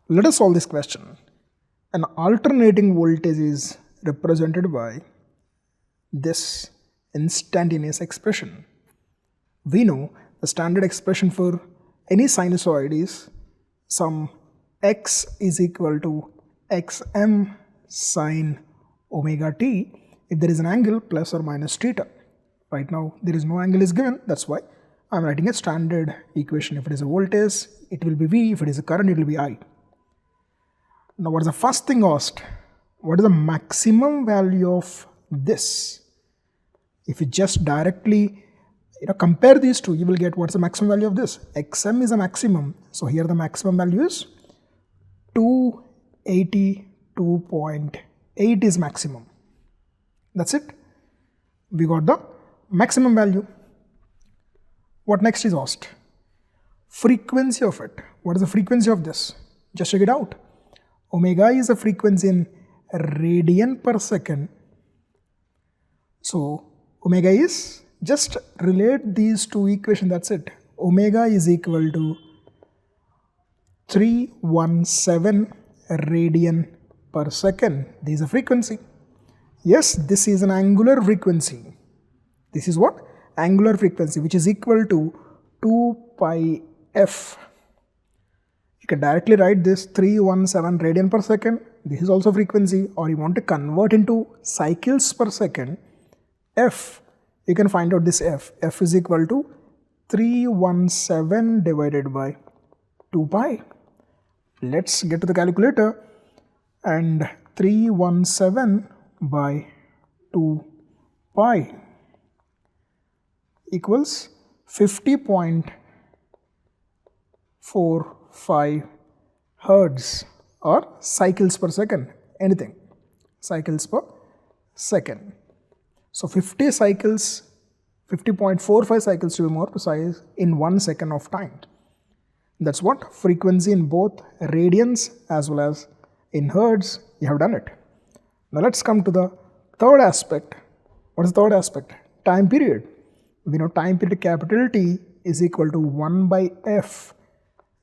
Let us solve this question. An alternating voltage is represented by this instantaneous expression. We know the standard expression for any sinusoid is some x is equal to xm sine omega t if there is an angle plus or minus theta. Right now there is no angle is given, that's why I am writing a standard equation. If it is a voltage, it will be V. If it is a current, it will be I. Now what is the first thing asked? What is the maximum value of this? If you just directly compare these two, you will get what's the maximum value of this. Xm is a maximum. So here the maximum value is 282.8 is maximum. That's it. We got the maximum value. What next is asked? Frequency of it. What is the frequency of this? Just check it out. Omega is a frequency in radian per second. So omega is, just relate these two equations, that's it. Omega is equal to 317 radian per second. This is a frequency. Yes, this is an angular frequency. This is what? Angular frequency, which is equal to 2 pi f. You can directly write this 317 radian per second. This is also frequency, or you want to convert into cycles per second. F, you can find out this f. F is equal to 317 divided by 2 pi. Let's get to the calculator, and 317 by 2 pi equals 50.45 hertz or cycles per second, anything, cycles per second. So 50 cycles, 50.45 cycles to be more precise, in 1 second of time. That's what frequency in both radians as well as in hertz. You have done it. Now let's come to the third aspect. What is the third aspect? Time period. We know time period capital T is equal to 1 by f.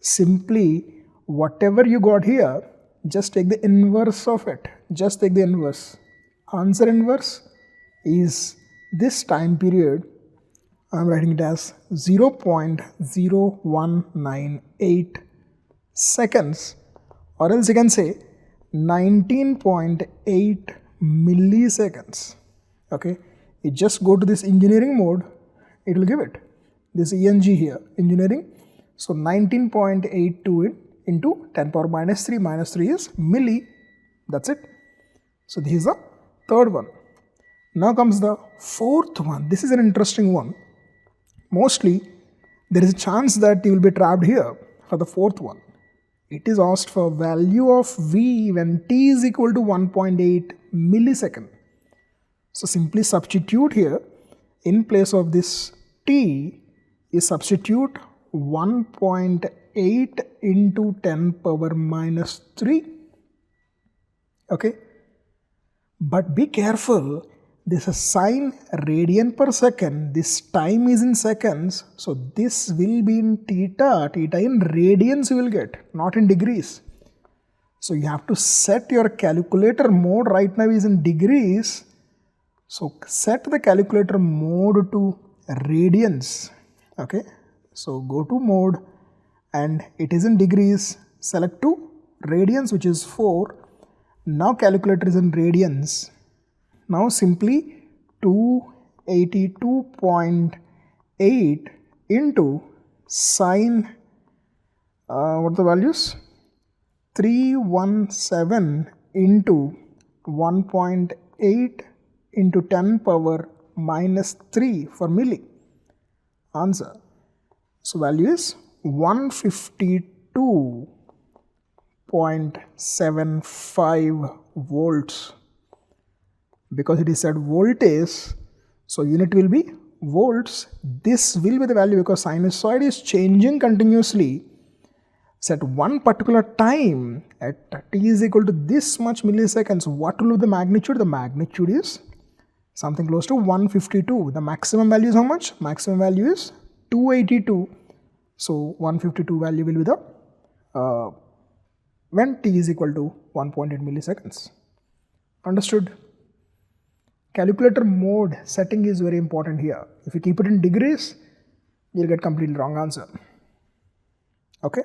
Simply whatever you got here, just take the inverse of it. Just take the inverse. Answer inverse is this time period. I am writing it as 0.0198 seconds, or else you can say 19.8 milliseconds. Okay, you just go to this engineering mode, it will give it this ENG here, engineering. So 19.82 into 10 power minus 3 is milli. That's it. So this is the third one. Now comes the fourth one. This is an interesting one. Mostly there is a chance that you will be trapped here for the fourth one. It is asked for value of V when t is equal to 1.8 millisecond. So simply substitute here, in place of this t, is substitute 1.8 into 10 power minus 3. Okay, but be careful, this is sine radian per second, this time is in seconds, so this will be in theta in radians you will get, not in degrees. So you have to set your calculator mode. Right now is in degrees, so set the calculator mode to radians. Okay, so go to mode and it is in degrees, select to radians, which is 4. Now calculator is in radians. Now simply 282.8 into sine, what are the values? 317 into 1.8 into 10 power minus 3 for milli. Answer. So value is 152.75 volts. Because it is said voltage, so unit will be volts. This will be the value because sinusoid is changing continuously. So at one particular time, at t is equal to this much milliseconds, what will be the magnitude? The magnitude is something close to 152. The maximum value is how much? Maximum value is 282. So 152 value will be the when t is equal to 1.8 milliseconds. Understood? Calculator mode setting is very important here. If you keep it in degrees, you'll get completely wrong answer. Okay?